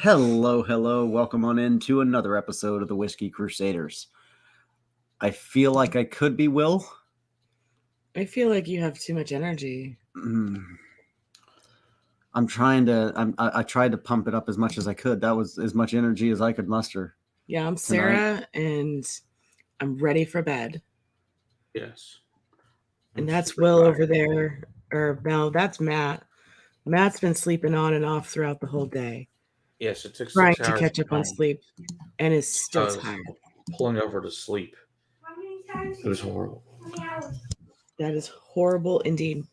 Hello, hello. Welcome on in to another episode of the Whiskey Crusaders. I feel like I could be Will. I feel like you have too much energy. I'm trying to. I tried to pump it up as much as I could. That was as much energy as I could muster. Yeah, I'm Tonight. Sarah, and I'm ready for bed. Yes. And I'm that's super Will tired. over there. Or no, that's Matt. Matt's been sleeping on and off throughout the whole day, Yes, it took trying 6 to hours catch to up on come sleep, and is still because tired. pulling over to sleep. It was horrible. That is horrible indeed.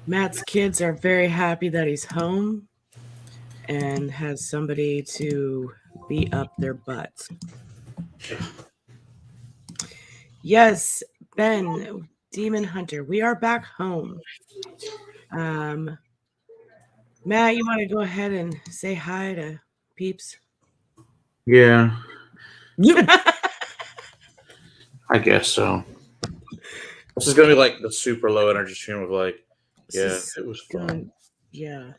Matt's kids are very happy that he's home and has somebody to beat up their butts. Yes, Ben, Demon Hunter, we are back home. Matt, you want to go ahead and say hi to peeps? Yeah, I guess so. This is gonna be like the super low energy stream of like, yeah, it was fun. Yeah.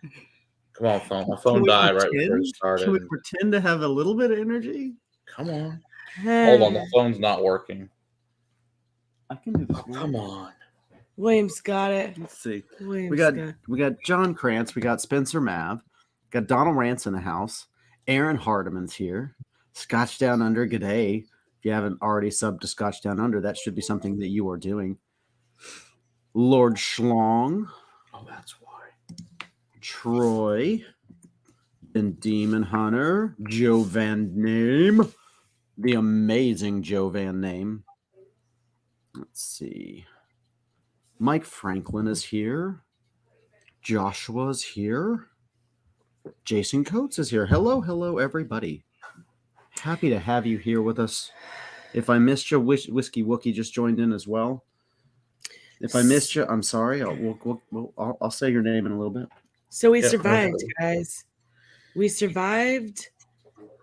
Come on, phone. My phone died right before it started. Can we pretend to have a little bit of energy? Come on. Hold on, the phone's not working. I can do this. Oh, come on. William's got it. Let's see. William's We got John Krantz. We got Spencer Mav. Got Donald Rance in the house. Aaron Hardiman's here. Scotch Down Under. G'day. If you haven't already subbed to Scotch Down Under, that should be something that you are doing. Lord Schlong. Oh, that's why. Troy. And Demon Hunter. Joe Van Name. The amazing Joe Van Name. Let's see. Mike Franklin is here. Joshua's here. Jason Coates is here. Hello, everybody. Happy to have you here with us. If I missed you, Whiskey Wookie just joined in as well. If I missed you, I'm sorry. I'll say your name in a little bit. So we survived, guys. We survived,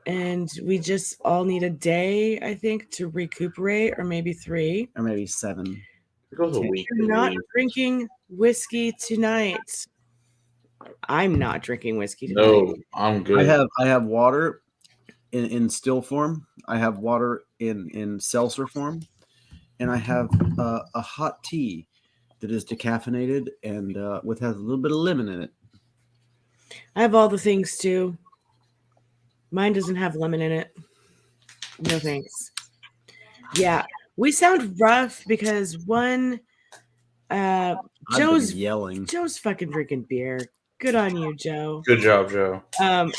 and we just all need a day, I think, to recuperate, or maybe 3. Or maybe 7. It goes a week. You're not drinking whiskey tonight. I'm not drinking whiskey tonight. No, I'm good. I have water in still form. I have water in seltzer form, and I have a hot tea that is decaffeinated and has a little bit of lemon in it. I have all the things too. Mine doesn't have lemon in it. No thanks. Yeah, we sound rough because one, Joe's yelling. Joe's fucking drinking beer. Good on you, Joe. Good job, Joe.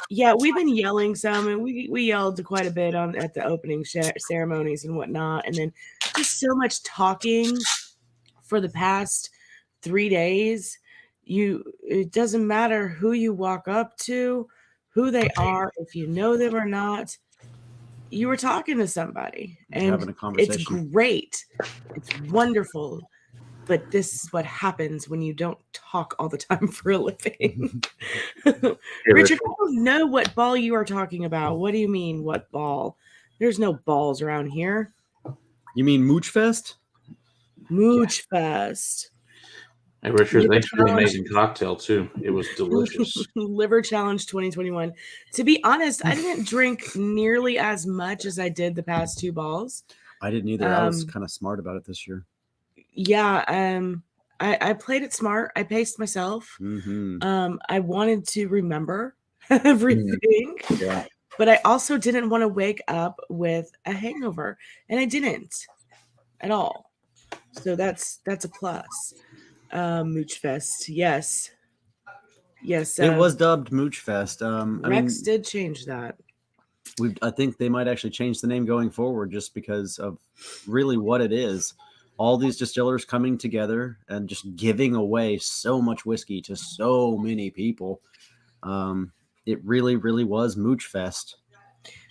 Yeah, we've been yelling some, and we yelled quite a bit at the opening ceremonies and whatnot, and then just so much talking for the past 3 days. It doesn't matter who you walk up to, who they are, if you know them or not. You were talking to somebody, and having a conversation. It's great. It's wonderful. But this is what happens when you don't talk all the time for a living. Richard, I don't know what ball you are talking about. What do you mean, what ball? There's no balls around here. You mean Mooch Fest? Mooch Fest. Hey, Richard, thanks for the amazing cocktail, too. It was delicious. Liver Challenge 2021. To be honest, I didn't drink nearly as much as I did the past 2 balls. I didn't either. I was kind of smart about it this year. Yeah, I played it smart. I paced myself. Mm-hmm. I wanted to remember everything. Yeah. But I also didn't want to wake up with a hangover, and I didn't at all. So that's a plus. Mooch Fest, yes. It was dubbed Mooch Fest. Rex did change that. I think they might actually change the name going forward, just because of really what it is. All these distillers coming together and just giving away so much whiskey to so many people. It really, really was Mooch Fest.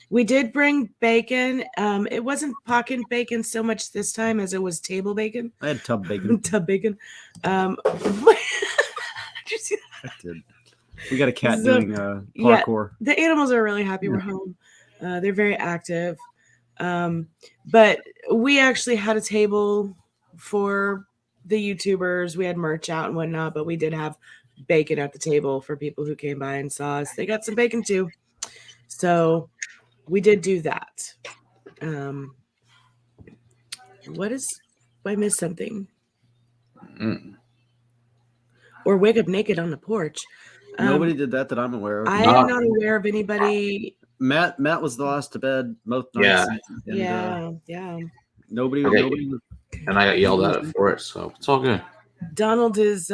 We did bring bacon. It wasn't pocket bacon so much this time as it was table bacon. I had tub bacon. Tub bacon. Did you see that? I did. We got a cat doing parkour. Yeah, the animals are really happy we're home. They're very active. But we actually had a table for the YouTubers. We had merch out and whatnot, but we did have bacon at the table for people who came by and saw us. They got some bacon too. So we did do that. I missed something. Or wake up naked on the porch. Nobody did that I'm aware of. I am not aware of anybody. Matt was the last to bed most nights. Yeah. Nobody. And I got yelled at for it, so it's all good. Donald is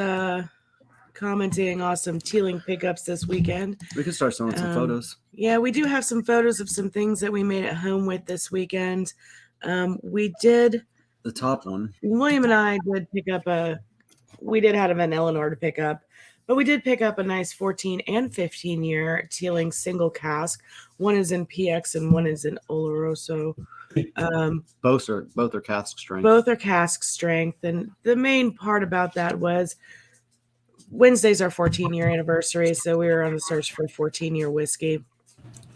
commenting awesome tealing pickups this weekend. We could start showing some photos. Yeah, we do have some photos of some things that we made at home with this weekend. We did. The top one. William and I did pick up we did have an Eleanor to pick up, but we did pick up a nice 14 and 15 year Teeling single cask. One is in PX and one is in Oloroso. Both are cask strength. Both are cask strength. And the main part about that was Wednesday's our 14-year anniversary, so we were on the search for a 14-year whiskey.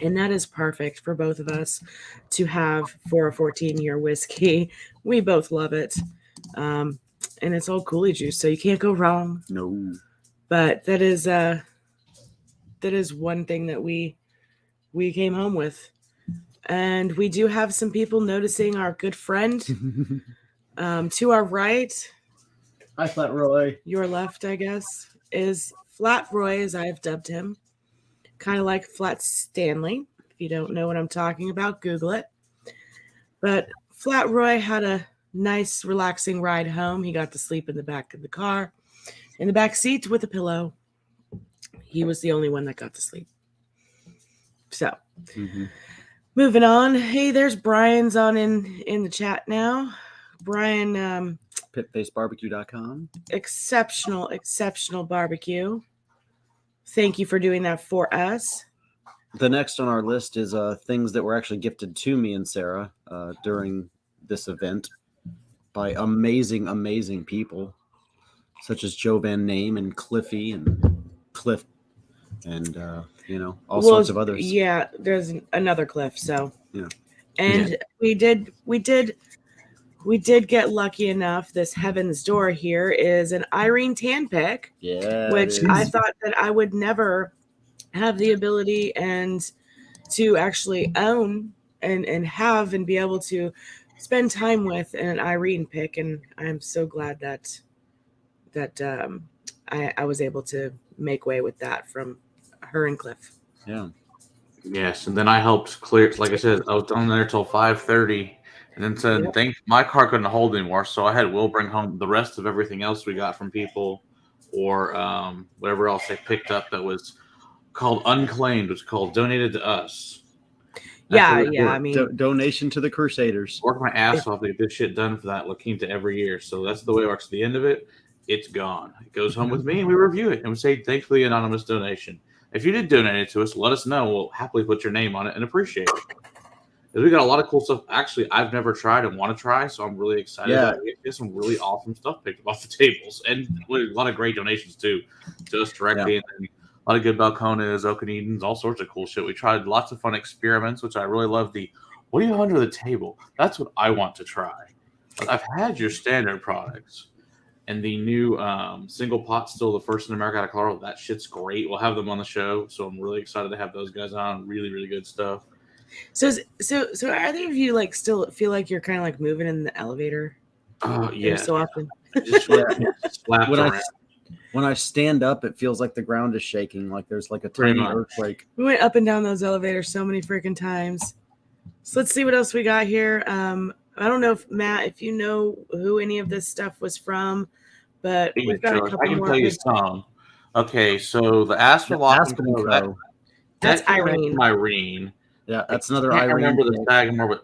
And that is perfect for both of us to have for a 14-year whiskey. We both love it. And it's all coulis juice, so you can't go wrong. No. But that is one thing that we came home with. And we do have some people noticing our good friend to our right. Hi, Flat Roy. Your left, I guess, is Flat Roy, as I have dubbed him. Kind of like Flat Stanley. If you don't know what I'm talking about, Google it. But Flat Roy had a nice, relaxing ride home. He got to sleep in the back of the car, in the back seat with a pillow. He was the only one that got to sleep. So, moving on. Hey, there's Brian's on in the chat now. Brian, pitfacebarbecue.com. exceptional barbecue. Thank you for doing that for us. The next on our list is things that were actually gifted to me and Sarah during this event by amazing people, such as Joe Van Name and Cliffy and Cliff and all sorts of others. Yeah, there's another Cliff. So yeah, and we did get lucky enough. This Heaven's Door here is an Irene Tan pick, which I thought that I would never have the ability and to actually own and have and be able to spend time with an Irene pick, and I'm so glad that I was able to make way with that from her and Cliff. Yeah. Yes, and then I helped clear. Like I said, I was down there till 5:30, and then said, my car couldn't hold anymore, so I had Will bring home the rest of everything else we got from people, or whatever else they picked up that was called unclaimed. It was called donated to us. I mean, donation to the Crusaders. Work my ass off to get this shit done for that La Quinta every year. So that's the way it works. At the end of it, it's gone. It goes home with me, and we review it and we say thanks for the anonymous donation. If you did donate it to us, let us know. We'll happily put your name on it and appreciate it. Because we got a lot of cool stuff. Actually, I've never tried and want to try, so I'm really excited. Yeah. We get some really awesome stuff picked up off the tables, and a lot of great donations too, to us directly. Yeah. And a lot of good Balcones, Okanedens, all sorts of cool shit. We tried lots of fun experiments, which I really love. What do you have under the table? That's what I want to try. But I've had your standard products. And the new single pot, still the first in America out of Colorado. That shit's great. We'll have them on the show, so I'm really excited to have those guys on. Really, really good stuff. So are either of you like still feel like you're kind of like moving in the elevator? Yeah. So often. When I stand up, it feels like the ground is shaking, like there's like a tiny earthquake. We went up and down those elevators so many freaking times. So let's see what else we got here. I don't know if Matt, if you know who any of this stuff was from, but we've got a couple more. I can tell you some. Okay, so the Aspen that's Irene. Irene. Yeah, that's another I can't Irene. remember the Sagamore, but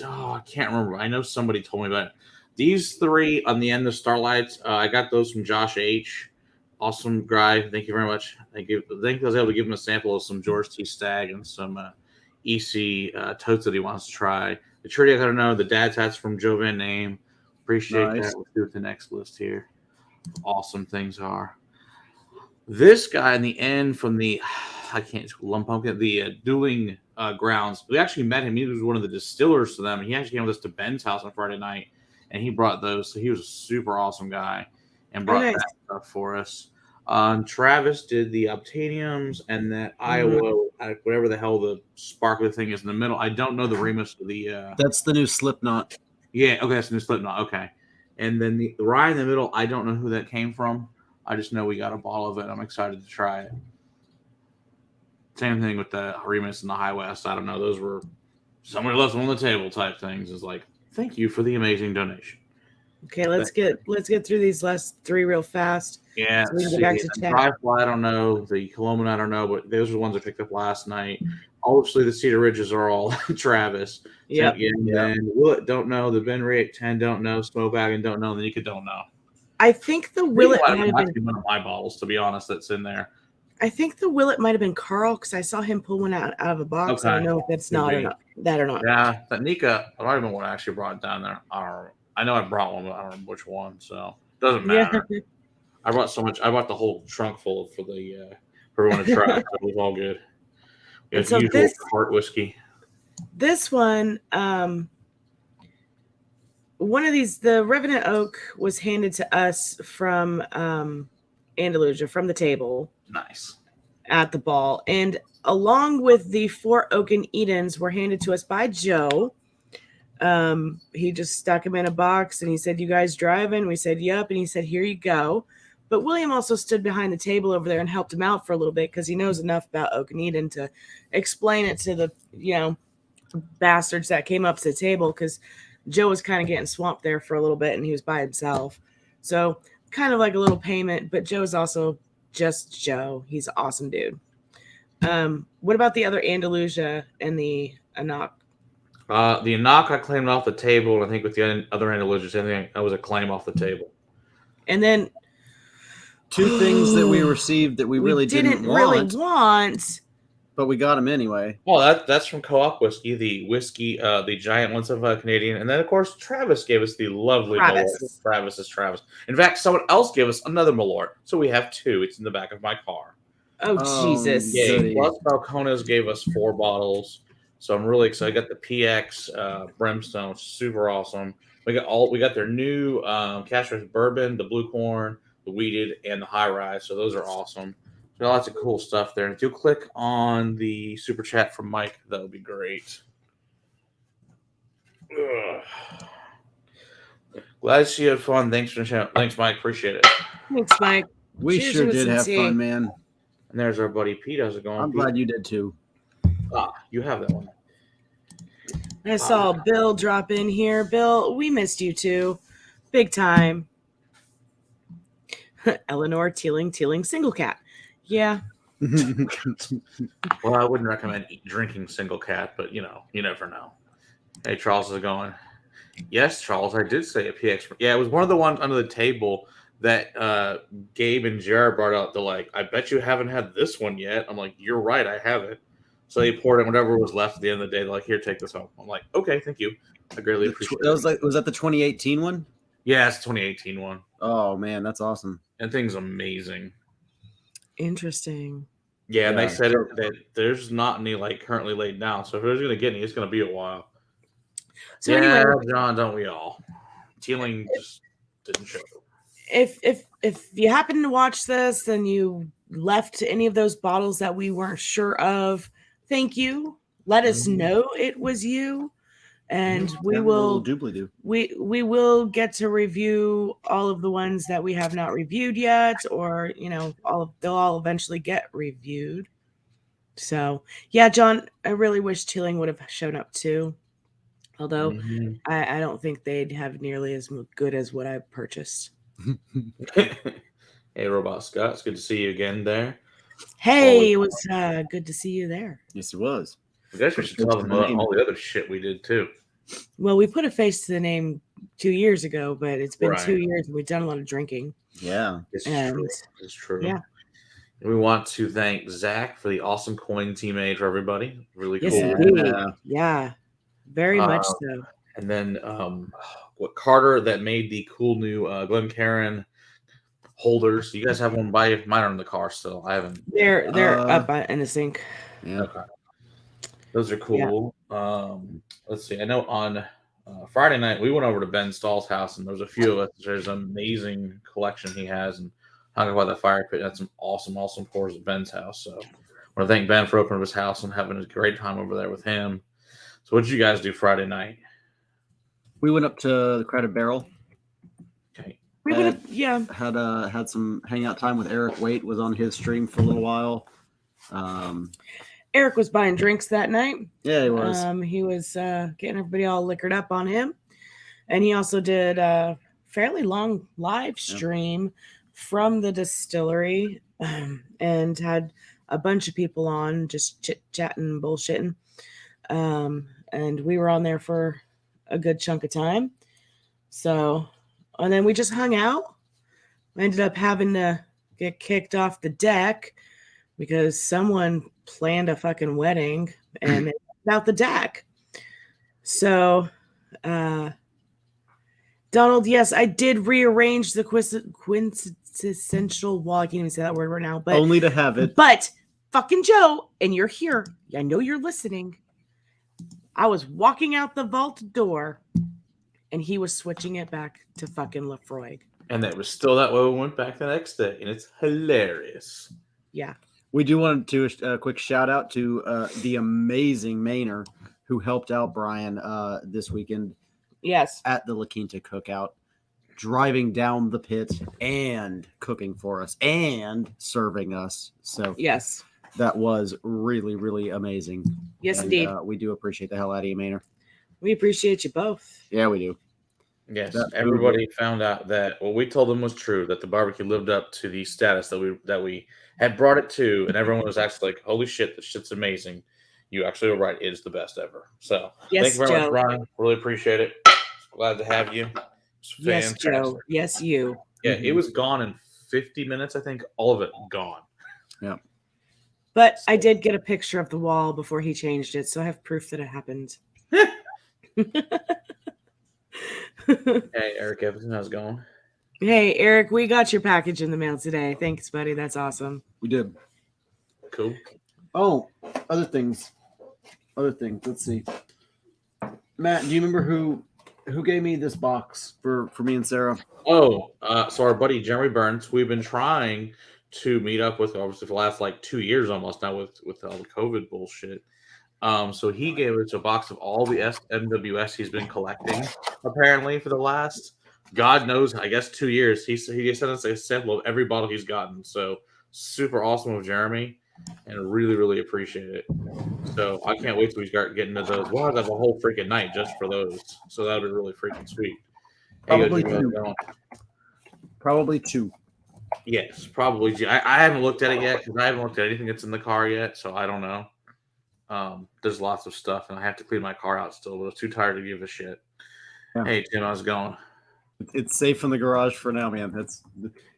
I can't remember. I know somebody told me about it. These three on the end of Starlights, I got those from Josh H. Awesome guy. Thank you very much. I think I was able to give him a sample of some George T. Stagg and some EC totes that he wants to try. The trivia I gotta know, the dad's hats from Joe Van Name. Appreciate that. Let's do the next list here. Awesome things are. This guy in the end from the Dueling Grounds. We actually met him. He was one of the distillers to them, and he actually came with us to Ben's house on Friday night, and he brought those. So he was a super awesome guy and brought that stuff for us. Travis did the Obtaniums and that Iowa, whatever the hell the sparkly thing is in the middle. I don't know the Remus of the. That's the new Slipknot. Yeah, okay, that's a new Slipknot. Okay, and then the rye in the middle. I don't know who that came from. I just know we got a bottle of it. I'm excited to try it. Same thing with the Remus and the High West. I don't know. Those were somebody left them on the table type things. Is like, thank you for the amazing donation. Okay, let's get through these last three real fast. Yeah, So we can get back to chat. Trifle, I don't know. The Colombo, I don't know, but those are the ones I picked up last night. Obviously, the Cedar Ridges are all Travis. Yep. And then Willet, don't know. The Ben Rick 10, don't know. Smoke Wagon, don't know. The Nika, don't know. I think the Willet might have have been one of my bottles, to be honest, that's in there. I think the Willet might have been Carl because I saw him pull one out of a box. I don't know if that's not or not. That or not. Yeah, that Nika, I don't even know what I actually brought it down there. I know I brought one, but I don't remember which one, so it doesn't matter. Yeah. I brought so much. I brought the whole trunk full for everyone to try. So it was all good. It's so usual heart whiskey. This one, one of these, the Revenant Oak was handed to us from Andalusia, from the table. Nice. At the ball, and along with the 4 Oaken Edens were handed to us by Joe. He just stuck them in a box and he said, "You guys driving?" We said, "Yep." And he said, "Here you go." But William also stood behind the table over there and helped him out for a little bit because he knows enough about Oaken Eden to explain it to the, bastards that came up to the table because Joe was kind of getting swamped there for a little bit and he was by himself. So kind of like a little payment, but Joe's also just Joe. He's an awesome dude. What about the other Andalusia and the Anak? The Anak I claimed off the table. I think with the other Andalusias, I think that was a claim off the table. And then 2 things that we received that we really didn't want, but we got them anyway. Well, that's from Co-op Whiskey, the giant ones of Canadian, and then of course Travis gave us the lovely Malort. Travis. In fact, someone else gave us another Malort, so we have 2. It's in the back of my car. Oh Jesus! Yeah, plus Balcones gave us 4 bottles. So I'm really excited. I got the PX Brimstone, super awesome. We got their new Cashers Bourbon, the Blue Corn, the Weeded, and the High Rise. So those are awesome. So lots of cool stuff there. And if you'll click on the super chat from Mike, that would be great. Ugh. Glad to see you had fun. Thanks, Mike. Appreciate it. Thanks, Mike. We sure did have fun, man. And there's our buddy Pete. How's it going? I'm glad you did too. You have that one. I saw Bill drop in here. Bill, we missed you too. Big time. Eleanor Teeling single cat. Yeah. Well, I wouldn't recommend drinking single cat, but you never know. Hey, Charles is going. Yes, Charles, I did say a PX. Yeah, it was one of the ones under the table that Gabe and Jared brought out. They're like, "I bet you haven't had this one yet." I'm like, "You're right, I haven't." So they poured in whatever was left at the end of the day. They're like, "Here, take this home." I'm like, "Okay, thank you. I greatly appreciate it." Was that the 2018 one? Yeah, it's the 2018 one. Oh man, that's awesome. That thing's amazing. Interesting. Yeah, and they said that there's not any currently laid down. So if there's gonna get any, it's gonna be a while. So anyway, John, don't we all? Teeling just didn't show. If you happen to watch this and you left any of those bottles that we weren't sure of, thank you. Let us know it was you, and we will we will get to review all of the ones that we have not reviewed yet, or they'll all eventually get reviewed. So yeah, John, I really wish Teeling would have shown up too. Although I don't think they'd have nearly as good as what I purchased. Hey, Robot Scott, it's good to see you again there. Hey, it was good to see you there. Yes, it was. I guess we should tell them about all the other shit we did too. Well, we put a face to the name 2 years ago, but it's been 2 years and we've done a lot of drinking. Yeah, it's true. Yeah. And we want to thank Zach for the awesome coin he made for everybody. Really cool. Yeah, very much so. And then Carter that made the cool new Glencairn holders. You guys have one by mine are in the car still. I haven't. They're up in the sink. Yeah. Okay. Those are cool. Yeah. Let's see. I know on Friday night we went over to Ben Stahl's house and there was a few of us. There's an amazing collection he has, and hung by the fire pit. Had some awesome pours at Ben's house. So I want to thank Ben for opening up his house and having a great time over there with him. So what did you guys do Friday night? We went up to the Credit Barrel. Okay. We would have, yeah. Had some hangout time with Eric Waite. Was on his stream for a little while. Eric was buying drinks that night. Yeah, he was. He was getting everybody all liquored up on him. And he also did a fairly long live stream from the distillery and had a bunch of people on just chit-chatting, bullshitting. And we were on there for a good chunk of time. So, and then we just hung out. I ended up having to get kicked off the deck because someone planned a fucking wedding and it was out the deck. So, Donald, yes, I did rearrange the quintessential wall. I can't even say that word right now, but only to have it. But fucking Joe, and you're here. I know you're listening. I was walking out the vault door, and he was switching it back to fucking Lafroig. And that was still that way when we went back the next day, and it's hilarious. Yeah. We do want to do a quick shout out to the amazing Maynor who helped out Brian this weekend. Yes. At the La Quinta cookout, driving down the pit and cooking for us and serving us. So yes, that was really, really amazing. Yes, and, indeed. We do appreciate the hell out of you, Maynor. We appreciate you both. Yeah, we do. Yes, everybody found out that what we told them was true, that the barbecue lived up to the status that we had brought it to, and everyone was actually like, holy shit, this shit's amazing. You actually were right. It is the best ever. So yes, thank you very Joe. much, Brian. Really appreciate it. Glad to have you. Yes, Joe. Yes, you. Yeah, it was gone in 50 minutes, I think. All of it gone. Yeah. But I did get a picture of the wall before he changed it, so I have proof that it happened. Hey, Eric Everson, how's it going? Hey, Eric, we got your package in the mail today. Thanks, buddy. That's awesome. We did. Cool. Oh, other things. Let's see. Matt, do you remember who gave me this box for me and Sarah? Oh, so our buddy Jeremy Burns, we've been trying to meet up with obviously for the last like 2 years almost now with all the COVID bullshit. So he gave us a box of all the MWS he's been collecting apparently for the last God knows, I guess 2 years. He sent us a sample of every bottle he's gotten. So super awesome of Jeremy, and really, really appreciate it. So I can't wait till we start getting to those. We'll have a whole freaking night just for those. So that'll be really freaking sweet. Probably two. Probably two. Yes, probably. I haven't looked at it yet because I haven't looked at anything that's in the car yet, so I don't know. There's lots of stuff, and I have to clean my car out still, but I was too tired to give a shit. Yeah. Hey, Tim, how's it going? It's safe in the garage for now, man.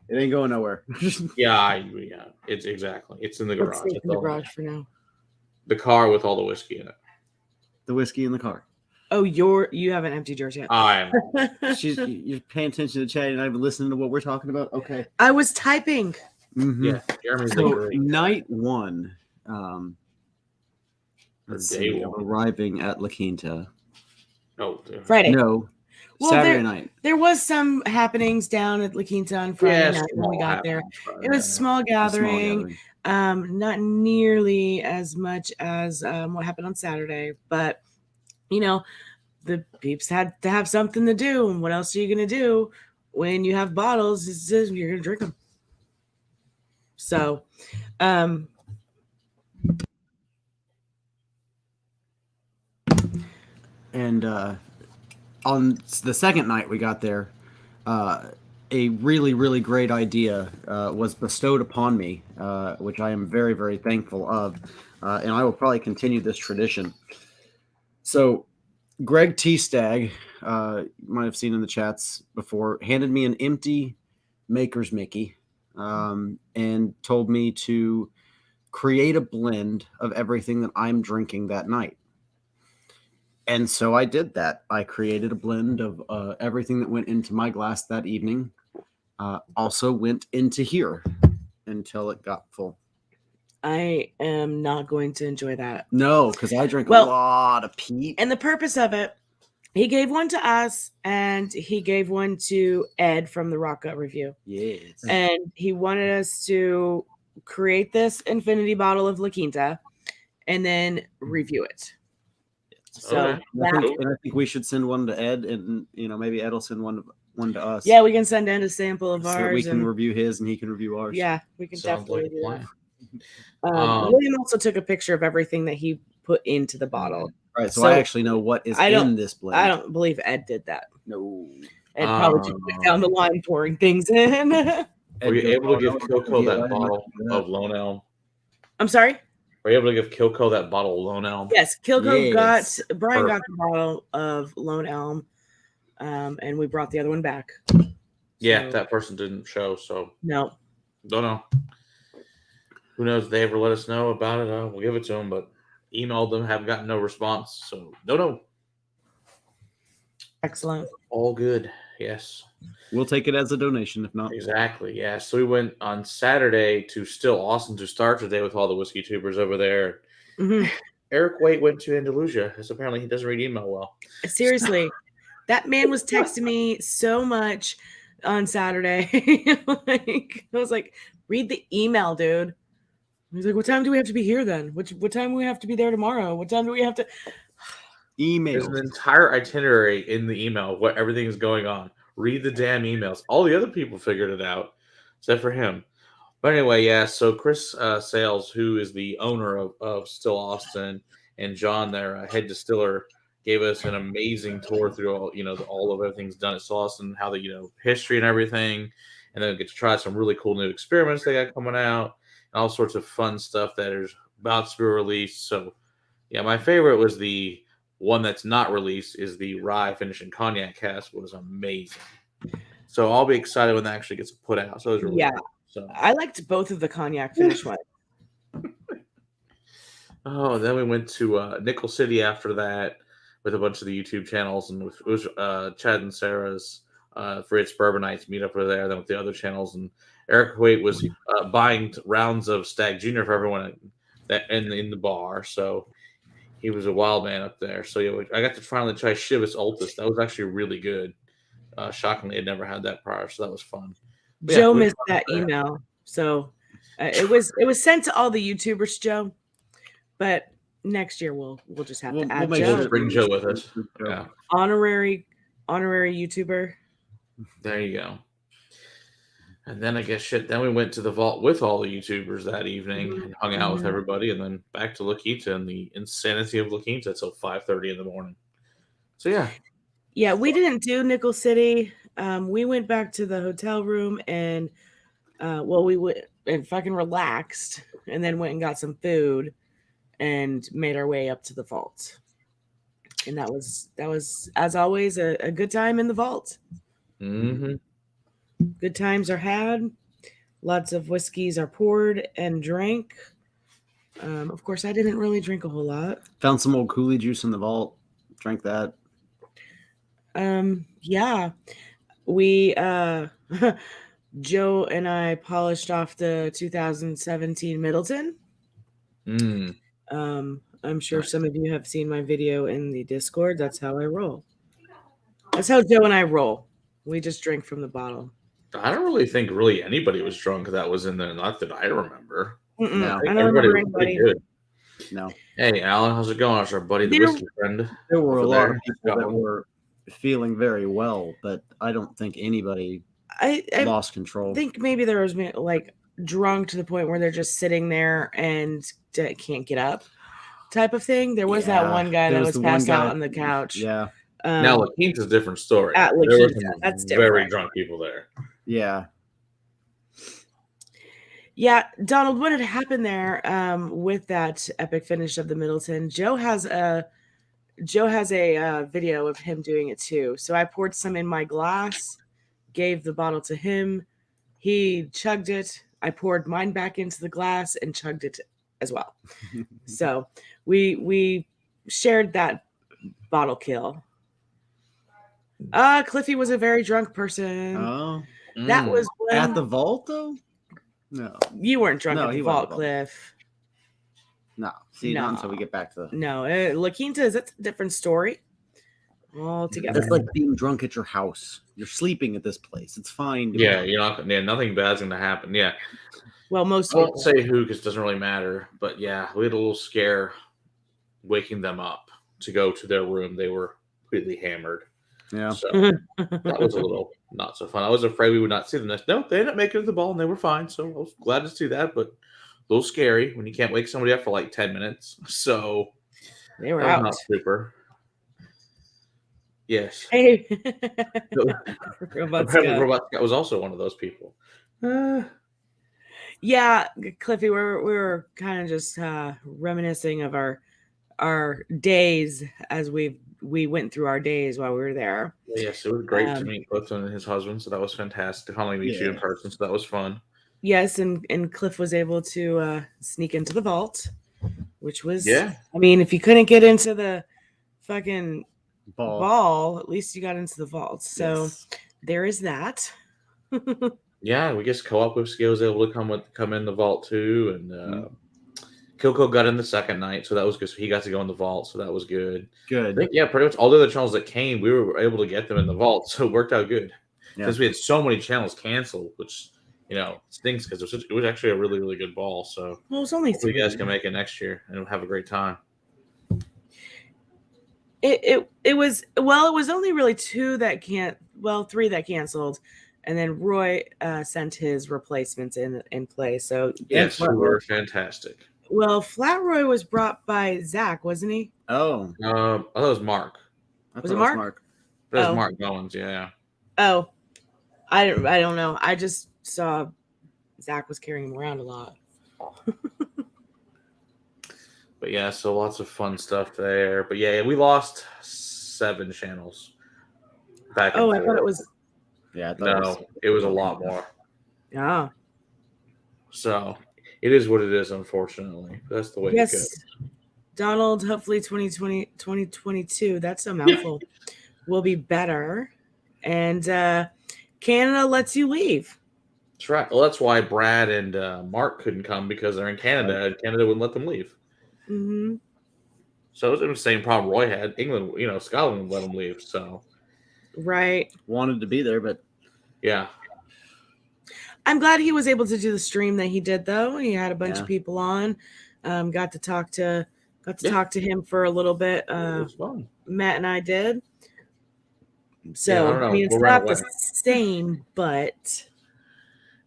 It ain't going nowhere. Yeah, it's exactly. It's in the garage. It's safe in the garage for now. The car with all the whiskey in it. The whiskey in the car. Oh, you haven't emptied yours yet. I am. You're paying attention to the chat and not even listening to what we're talking about. Okay. I was typing. Mm-hmm. Yeah, Jeremy's so night one. Arriving at La Quinta. Oh, Friday. No. Well, Saturday night. There was some happenings down at La Quinta on Friday night when we got there. It was a small gathering. Not nearly as much as what happened on Saturday, but the peeps had to have something to do, and what else are you going to do when you have bottles? You're going to drink them. So, and on the second night we got there, a really, really great idea was bestowed upon me, which I am very, very thankful of, and I will probably continue this tradition. So Greg T. Stagg, you might have seen in the chats before, handed me an empty Maker's Mickey and told me to create a blend of everything that I'm drinking that night. And so I did that. I created a blend of everything that went into my glass that evening. Also went into here until it got full. I am not going to enjoy that. No, because I drink a lot of peat. And the purpose of it He gave one to us, and he gave one to Ed from the Rock Gut Review. Yes. And he wanted us to create this infinity bottle of La Quinta and then review it. So Okay. And I think we should send one to Ed, and maybe Ed will send one to us. yeah, we can send in a sample of so ours. that we can and, review his, and he can review ours. yeah, we can Sounds definitely like a do plan. that. William also took a picture of everything that he put into the bottle. Right. So So, I actually know what is in this blend. I don't believe Ed did that. No. Ed probably just went down the line pouring things in. Were you able to give Kilco that bottle of Lone Elm? I'm sorry? Were you able to give Kilco that bottle of Lone Elm? Yes, Kilco Yes. Brian got the bottle of Lone Elm, and we brought the other one back. Yeah, So- that person didn't show, so No. don't know. Who knows if they ever let us know about it? We'll give it to them, but emailed them, haven't gotten no response, so don't know. Excellent. All good. Yes. We'll take it as a donation, if not. Exactly. Yeah. So we went on Saturday to Still Austin to start today with all the whiskey tubers over there. Mhm. Eric Waite went to Andalusia, because apparently he doesn't read email well. Seriously, that man was texting me so much on Saturday. I was like, read the email, dude. He's like, what time do we have to be here then? What time do we have to be there tomorrow? What time do we have to Email. There's an entire itinerary in the email of what everything is going on. Read the damn emails. All the other people figured it out, except for him. But anyway, yeah. So Chris Sales, who is the owner of Still Austin, and John, their head distiller, gave us an amazing tour through all of everything's done at Still Austin, how the history and everything, and then we get to try some really cool new experiments they got coming out, and all sorts of fun stuff that is about to be released. So, yeah, my favorite was the one that's not released is the rye finishing cognac cask. Was amazing. So I'll be excited when that actually gets put out. So it was really Yeah. cool. So I liked both of the cognac finish ones. then we went to Nickel City after that with a bunch of the YouTube channels, and it was Chad and Sarah's for its Bourbon Nights meet up over there. Then with the other channels, and Eric Waite was buying rounds of Stag Junior for everyone that in the bar. So he was a wild man up there. So yeah, I got to finally try Chivas Altus. That was actually really good. Shockingly, I'd never had that prior, so that was fun. But Joe yeah, missed that email, so it was sent to all the YouTubers, Joe. But next year we'll just have to add make Joe, We'll bring Joe with us. Yeah, honorary YouTuber. there you go. And then I guess then we went to the vault with all the YouTubers that evening and hung out with everybody, and then back to La Quinta and the insanity of La Quinta till 5:30 in the morning. So yeah, we didn't do Nickel City. We went back to the hotel room and we went and fucking relaxed, and then went and got some food and made our way up to the vault. And that was as always a good time in the vault. Mm-hmm. Good times are had. Lots of whiskeys are poured and drank. Of course, I didn't really drink a whole lot. Found some old Cooley juice in the vault. Drank that. Yeah. We Joe and I polished off the 2017 Middleton. I'm sure some of you have seen my video in the Discord. That's how I roll. That's how Joe and I roll. We just drink from the bottle. I don't really think anybody was drunk that was in there. Not that I remember. No. I don't remember anybody. Good. No. Hey, Alan, how's it going? It's our buddy, the There- whiskey friend. There were a Over lot there. of people that were feeling very well, but I don't think anybody I lost control. think maybe there was like drunk to the point where they're just sitting there and can't get up type of thing. There was that Yeah, one guy there that was was the one passed out guy- on the couch. Yeah. Now, La Quinta's a different story. At La There were Quinta, some that's very different. drunk people there. Yeah. Yeah, Donald, what had happened there with that epic finish of the Middleton? Joe has a video of him doing it too. So I poured some in my glass, gave the bottle to him. He chugged it. I poured mine back into the glass and chugged it as well. So we shared that bottle kill. Cliffy was a very drunk person. Oh. That was when At the vault, though? No. you weren't drunk No, at the he wasn't vault, drunk. Cliff. No. See, No. not until we get back to the. No, La Quinta is a different story. all together. It's like being drunk at your house. You're sleeping at this place. It's fine. To Yeah, be- you're not. Yeah, nothing bad's gonna happen. Yeah, Well, most I won't people. say who because it doesn't really matter. But yeah, we had a little scare waking them up to go to their room. They were completely hammered. Yeah. So that was a little not so fun. I was afraid we would not see them next. No, they ended up making it to the ball and they were fine. So I was glad to see that, but a little scary when you can't wake somebody up for like 10 minutes. So They were that was out. not super. Yes. Hey. Apparently, Scott. Robot Scott was also one of those people. Yeah, Cliffy, we were kind of just reminiscing of our days as we went through our days while we were there. Yes, it was great to meet Clifton and his husband. So that was fantastic. To finally meet you in person. So that was fun. Yes, and Cliff was able to sneak into the vault, which was Yeah. I mean, if you couldn't get into the fucking Ball. ball, at least you got into the vault. So Yes. there is that. Yeah, we just co-op with Ski was able to come in the vault too, and Kilko got in the second night, so that was good. So he got to go in the vault, so that was good. I Good. think pretty much all the other channels that came, we were able to get them in the vault, so it worked out good. Yeah. Since we had so many channels canceled, which stinks because it was actually a really really good ball. So Well, it's only hopefully 3. you guys can make it next year and have a great time. It was only really 3 that canceled, and then Roy sent his replacements in play. So Yes, we were fantastic. well, Flat Roy was brought by Zach, wasn't he? Oh. I thought it was Mark. Was it Mark? That was Mark Goins, yeah. Oh, I don't know. I just saw Zach was carrying him around a lot. But yeah, so lots of fun stuff there. But yeah, we lost 7 channels back. Oh, I thought it was. Yeah. It was a lot more. Yeah. So it is what it is, unfortunately. That's the way it goes. Donald, hopefully 2022, that's a mouthful, will be better. And Canada lets you leave. That's right. Well, that's why Brad and Mark couldn't come because they're in Canada and Canada wouldn't let them leave. Mm-hmm. So it was the same problem Roy had. England, Scotland would let them leave. So Right. Wanted to be there, but yeah. I'm glad he was able to do the stream that he did, though. He had a bunch of people on. Got to talk to him for a little bit. It was fun. Matt and I did. So I don't know. it's We'll not run the same, but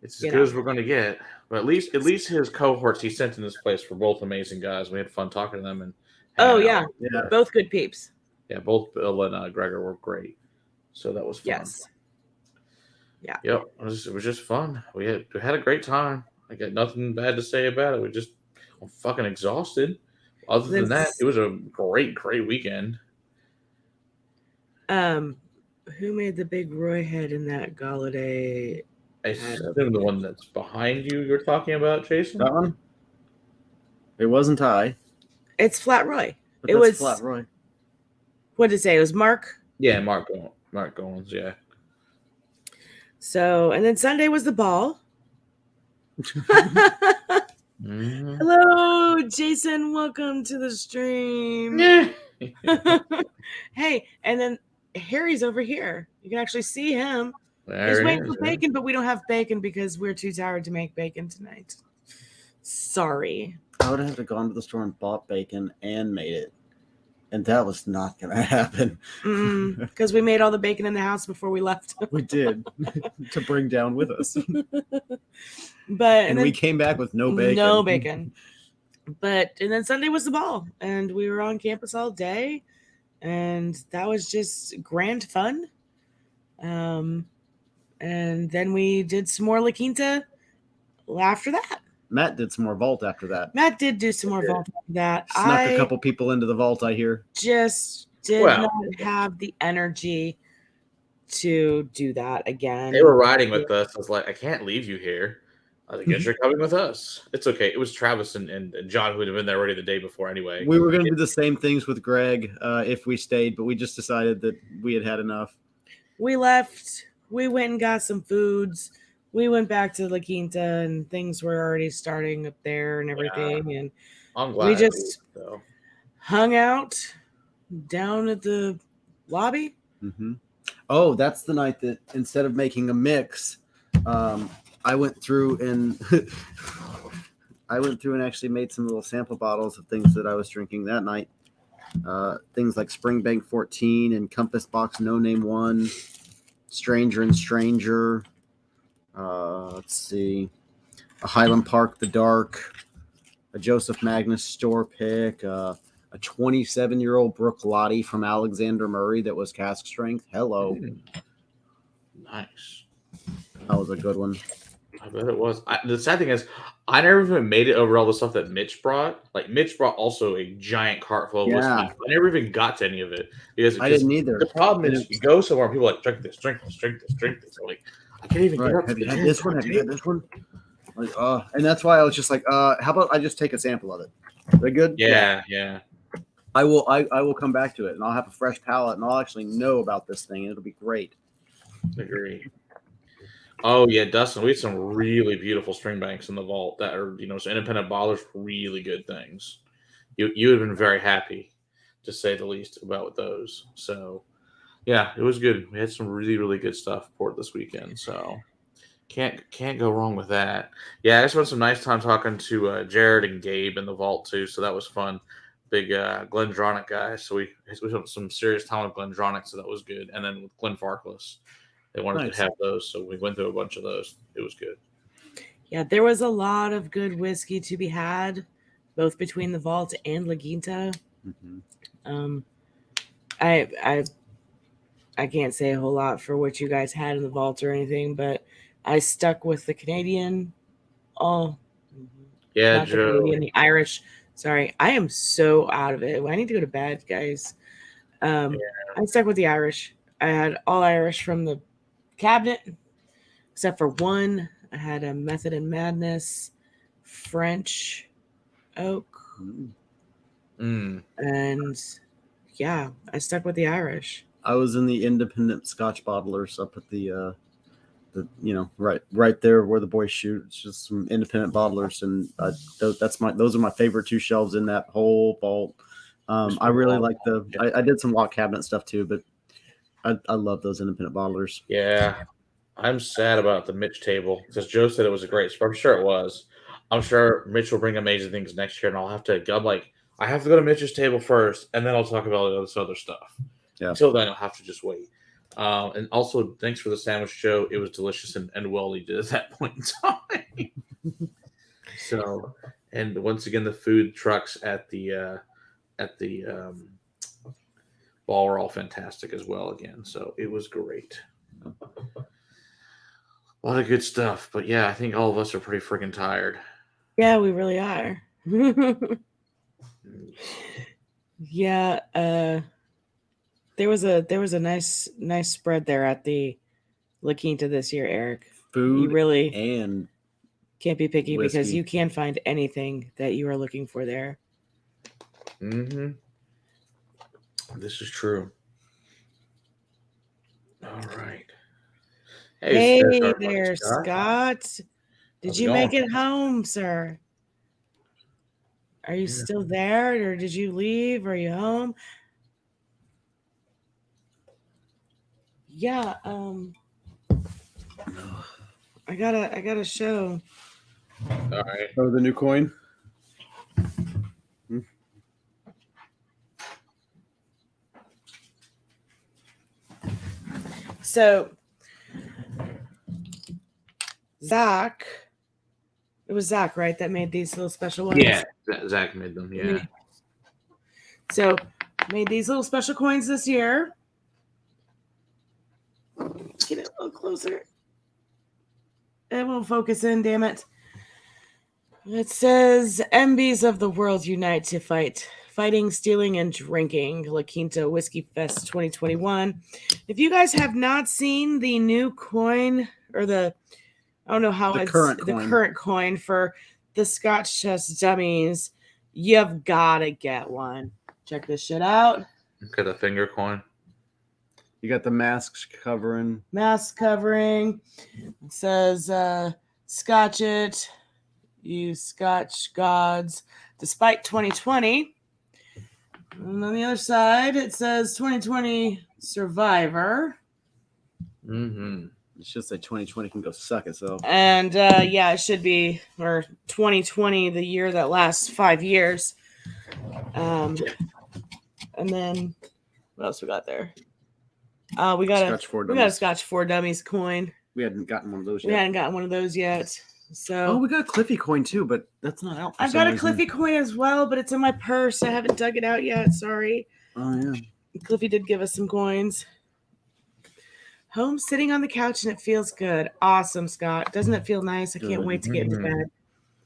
it's as good as we're going to get. But at least his cohorts he sent in this place were both amazing guys. We had fun talking to them and yeah, both good peeps. Yeah, both Bill and Gregor were great. So that was fun. Yes. Yeah. Yep. It was just fun. We had a great time. I got nothing bad to say about it. I'm fucking exhausted. Other than that, it was a great weekend. Who made the big Roy head in that Galladay? I assume the one that's behind you're talking about, Jason? that one. It wasn't I. It's Flat Roy. But It that's was Flat Roy. What did it say? It was Mark. Yeah, Mark Goins, yeah. So, and then Sunday was the ball. Mm-hmm. Hello, Jason. Welcome to the stream. Hey, and then Harry's over here. You can actually see him. He's waiting for bacon, but we don't have bacon because we're too tired to make bacon tonight. Sorry. I would have gone to the store and bought bacon and made it. And that was not going to happen. Because we made all the bacon in the house before we left. We did. To bring down with us. And we came back with no bacon. No bacon. And then Sunday was the ball. And we were on campus all day. And that was just grand fun. And then we did some more La Quinta after that. Matt did some more vault after that. Matt did do some more vault after that. Snuck a couple people into the vault, I hear. Just did not have the energy to do that again. They were riding with us. I was like, I can't leave you here. I guess you're coming with us. It's okay. It was Travis and John who would have been there already the day before anyway. We were going to do the same things with Greg if we stayed, but we just decided that we had enough. We left. We went and got some foods. We went back to La Quinta and things were already starting up there and everything. And I'm glad we just hung out down at the lobby. Mm-hmm. Oh, that's the night that instead of making a mix, I went through and actually made some little sample bottles of things that I was drinking that night. Things like Springbank 14 and Compass Box No Name 1, Stranger and Stranger. Let's see, a Highland Park The Dark, a Joseph Magnus store pick, a 27-year-old Brook Lottie from Alexander Murray that was cask strength. Hello. Nice. That was a good one. I bet it was. The sad thing is, I never even made it over all the stuff that Mitch brought. Like Mitch brought also a giant cart full of whiskey. I never even got to any of it because I didn't either. The problem is, you go somewhere and people are like, drink this, drink this, drink this, drink this. I'm like, I can't even get up. Have you had this one? Have you had this one? Like, and that's why I was just like, how about I just take a sample of it? They're good. Yeah. I will come back to it, and I'll have a fresh palate, and I'll actually know about this thing, and it'll be great. Agree. Oh yeah, Dustin, we had some really beautiful string banks in the vault that are, some independent bottlers, really good things. You would have been very happy, to say the least, about those. So yeah, it was good. We had some really, really good stuff poured this weekend. So can't go wrong with that. Yeah, I just spent some nice time talking to Jared and Gabe in the vault too. So that was fun. Big Glendronach guys. So we had some serious time with Glendronach, so that was good. And then with Glenfarclas. They wanted to have those, so we went through a bunch of those. It was good. Yeah, there was a lot of good whiskey to be had, both between the vault and La Quinta. Mm-hmm. I can't say a whole lot for what you guys had in the vault or anything, but I stuck with the Canadian. Joe. The Canadian, the Irish. Sorry, I am so out of it. I need to go to bed, guys. I stuck with the Irish. I had all Irish from the cabinet, except for one. I had a Method and Madness French oak, and yeah, I stuck with the Irish. I was in the independent Scotch bottlers up at the right there where the boys shoot. It's just some independent bottlers, and those are my favorite two shelves in that whole vault. I really like I did some lock cabinet stuff too, but I love those independent bottlers. Yeah, I'm sad about the Mitch table because Joe said it was a great. I'm sure it was. I'm sure Mitch will bring amazing things next year, and I'll have to. I'm like, I have to go to Mitch's table first, and then I'll talk about all this other stuff. Yeah. Until then, I'll have to just wait. And also, thanks for the sandwich, Joe. It was delicious and well needed at that point in time. So, and once again, the food trucks at the ball were all fantastic as well again. So it was great. A lot of good stuff. But yeah, I think all of us are pretty freaking tired. Yeah, we really are. Yeah, there was a nice spread there at the La Quinta this year, Eric. Food you really and can't be picky whiskey. because you can find anything that you are looking for there. Mm-hmm. This is true. All right. Hey there, Scott. Did you make it home, sir? Are you still there, or did you leave? Are you home? Yeah. I got a show. All right. Oh, the new coin. So, Zach, it was Zach, right, that made these little special ones? Yeah, Zach made them, yeah. So, made these little special coins this year. Get it a little closer. It won't focus in, damn it. It says, MBs of the world unite to fight. Fighting, stealing, and drinking. La Quinta Whiskey Fest 2021. If you guys have not seen the new coin, or I don't know how it's the current coin for the Scotch Chest Dummies, you've got to get one. Check this shit out. Got the finger coin. You got the masks covering. Mask covering. It says, Scotch it, you Scotch gods. Despite 2020. And on the other side, it says 2020 Survivor. Mm-hmm. It's just that 2020 can go suck itself. And yeah, it should be, or 2020, the year that lasts 5 years. And then what else we got there? We got a Scotch 4 Dummies coin. We hadn't gotten one of those We yet. hadn't gotten one of those yet. So we got a Cliffy coin too, but that's not out. I've got a Cliffy coin as well, but it's in my purse. I haven't dug it out yet. Sorry. Oh yeah. Cliffy did give us some coins. Home sitting on the couch and it feels good. Awesome, Scott. Doesn't it feel nice? I can't wait to get into bed.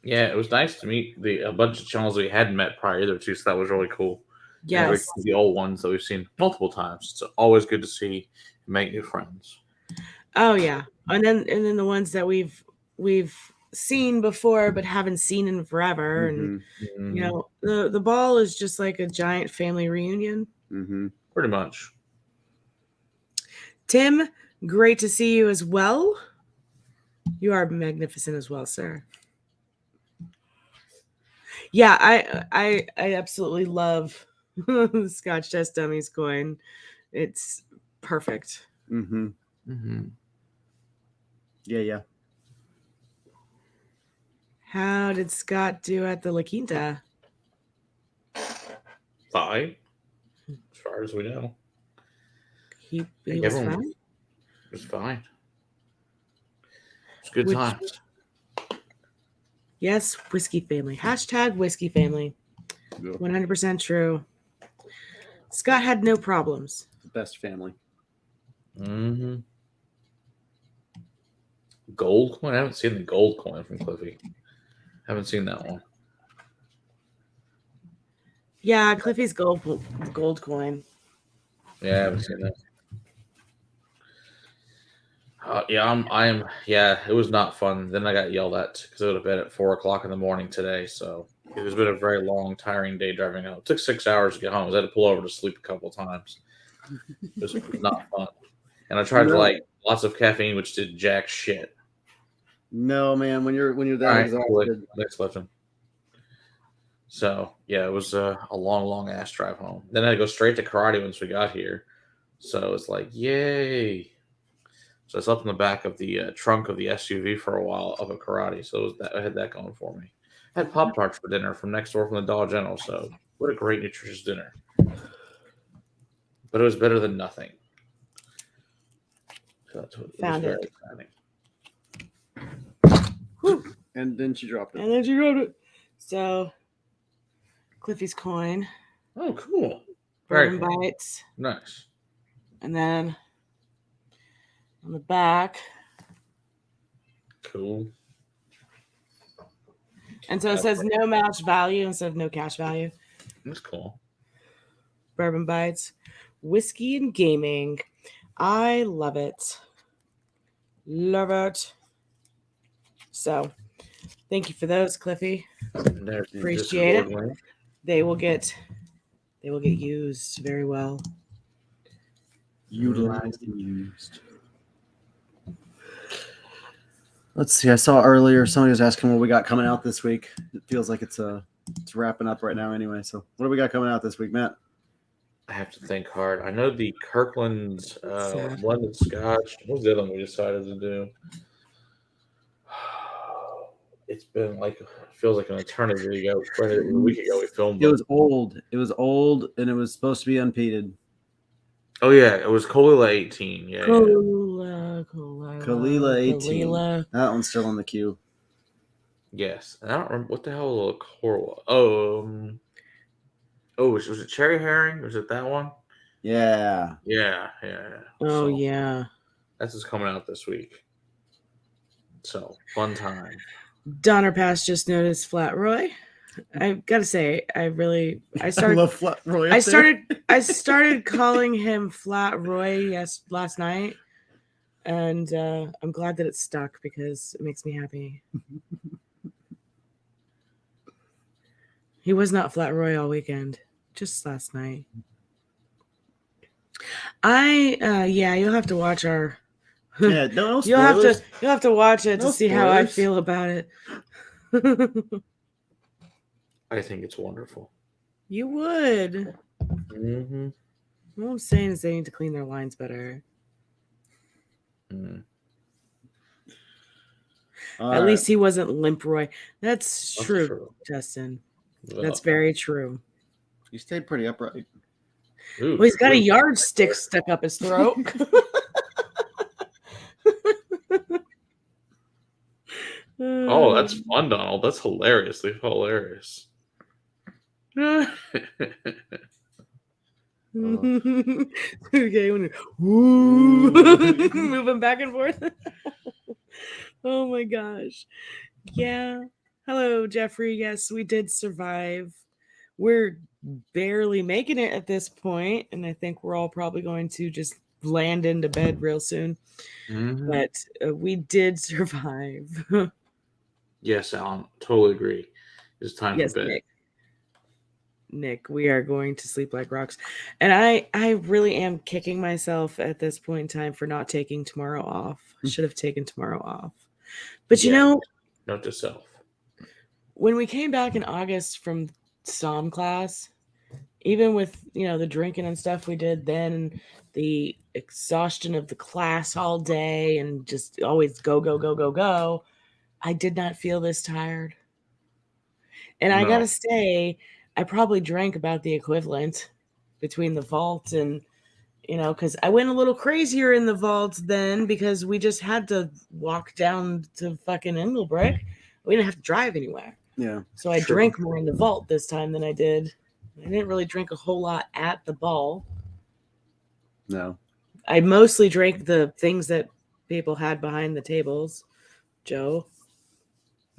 Yeah, it was nice to meet a bunch of channels we hadn't met prior either too, so that was really cool. Yes. The old ones that we've seen multiple times. It's always good to see and make new friends. Oh yeah. And then the ones that we've seen before but haven't seen in forever. And you know, the ball is just like a giant family reunion. Pretty much. Tim, great to see you as well. You are magnificent as well, sir. Yeah, I absolutely love the Scotch Test Dummies coin. It's perfect. Yeah. How did Scott do at the La Quinta? Fine, as far as we know. He was fine. It was fine. It's good times. Yes, whiskey family. Hashtag whiskey family. 100% true. Scott had no problems. Best family. Gold coin? I haven't seen the gold coin from Cliffy. Haven't seen that one. Yeah, Cliffy's gold coin. Yeah, I haven't seen that. Yeah, it was not fun. Then I got yelled at because I was to bed at 4:00 in the morning today. So it was been a very long, tiring day driving out. It took 6 hours to get home. I had to pull over to sleep a couple of times. It was not fun. And I tried to like lots of caffeine, which did jack shit. No, man, when you're that exhausted. Next lesson. So yeah, it was a long ass drive home. Then I had to go straight to karate once we got here. So it's like, yay. So I slept in the back of the trunk of the SUV for a while of a karate. So I had that going for me. I had Pop-Tarts for dinner from next door from the Dollar General. So what a great nutritious dinner. But it was better than nothing. So that's what Found was it. very exciting. Whew. And then she dropped it. And then she wrote it. So Cliffy's coin. Oh, cool. Very Bourbon cool. bites. Nice. And then on the back. Cool. And so it says no match value instead of no cash value. That's cool. Bourbon bites. Whiskey and gaming. I love it. Love it. So thank you for those, Cliffy. Appreciate it. They will get used very well. Utilized and used. Let's see. I saw earlier somebody was asking what we got coming out this week. It feels like it's wrapping up right now anyway. So what do we got coming out this week, Matt? I have to think hard. I know the Kirkland's blended scotch. What was the other one we decided to do? It's been feels like an eternity ago. A week ago we filmed it. It was old. It was old, and it was supposed to be unpeated. Oh yeah, it was Kalila 18. Yeah, Kalila 18. Kalila. That one's still on the queue. Yes, and I don't remember what the hell the liqueur was. Was it cherry herring? Was it that one? Yeah. Oh yeah. That's what's coming out this week. So fun time. Donner Pass just noticed Flat Roy. I've got to say, I started. I love Flat Roy. I started calling him Flat Roy last night, and I'm glad that it stuck because it makes me happy. He was not Flat Roy all weekend, just last night. You'll have to watch our. Yeah, no you'll have to watch it to see how I spoilers. feel about it. I think it's wonderful. You would. Mm-hmm. All I'm saying is they need to clean their lines better. Mm. At least he wasn't Limp Roy. That's That's true, true. Justin. Well, That's very true. He stayed pretty upright. ooh, Well, he's got a true. yardstick stuck up his throat. Oh, that's fun, Donald. That's hilariously hilarious. Okay, woo, moving back and forth. Oh my gosh. Yeah. Hello, Jeffrey. Yes, we did survive. We're barely making it at this point, and I think we're all probably going to just land into bed real soon. Mhm. But we did survive. Yes, Alan. Totally agree. It's time Yes, for bed. Nick, we are going to sleep like rocks. And I really am kicking myself at this point in time for not taking tomorrow off. I should have taken tomorrow off. But you Yeah. know, Note to self. when we came back in August from SOM class, even with, the drinking and stuff we did then, the exhaustion of the class all day and just always go, go, go, go, go, I did not feel this tired. And I No. gotta say, I probably drank about the equivalent between the vault and, because I went a little crazier in the vault then because we just had to walk down to fucking Engelbrecht. We didn't have to drive anywhere. Yeah. So I True. drank more in the vault this time than I did. I didn't really drink a whole lot at the ball. No. I mostly drank the things that people had behind the tables. Joe,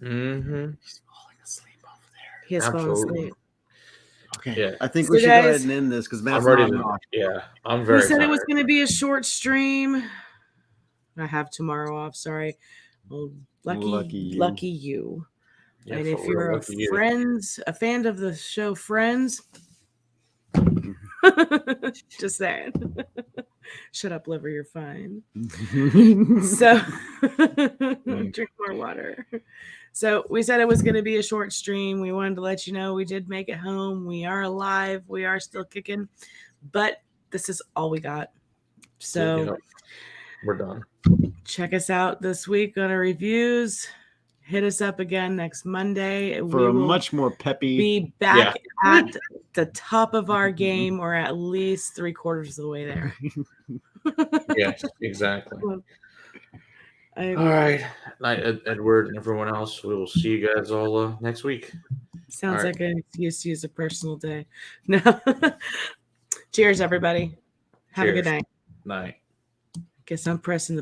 Mm-hmm. He's falling asleep over there. he has fallen Absolutely. asleep. Okay. Yeah. I think So we should go guys, ahead and end this because Matt's I'm ready nodding to. off. Yeah, I'm We very said tired. it was going to be a short stream. I have tomorrow off. Sorry. Well, lucky you. Yeah, And for if real, you're lucky you. a fan of the show Friends, just saying. Shut up, liver. You're fine. So drink more water. So we said it was going to be a short stream. We wanted to let you know we did make it home. We are alive. We are still kicking, but this is all we got. So Yeah, we're done. check us out this week on our reviews. Hit us up again next Monday. For we a will much more peppy. be back at the top of our game, or at least 3/4 of the way there. Yes, exactly. I- All right. Night, Edward, and everyone else. We will see you guys all next week. Sounds All right. like an excuse to use a personal day. No. Cheers, everybody. Have a good Cheers. night. Night. Guess I'm pressing the